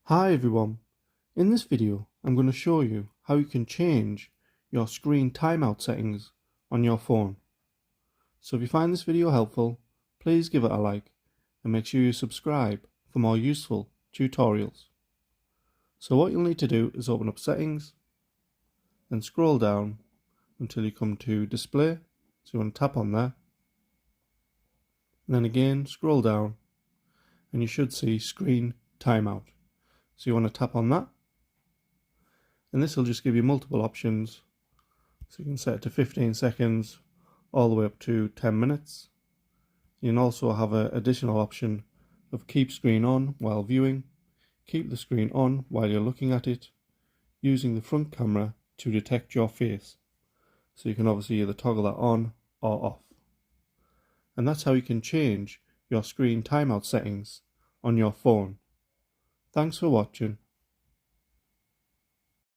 Hi everyone, in this video I'm going to show you how you can change your screen timeout settings on your phone. So if you find this video helpful, please give it a like and make sure you subscribe for more useful tutorials. So what you'll need to do is open up settings, then scroll down until you come to display, so you want to tap on there, and then again scroll down and you should see screen timeout. So you want to tap on that, and this will just give you multiple options. So you can set it to 15 seconds all the way up to 10 minutes. You can also have an additional option of keep screen on while viewing, keep the screen on while you're looking at it, using the front camera to detect your face. So you can obviously either toggle that on or off. And that's how you can change your screen timeout settings on your phone. Thanks for watching.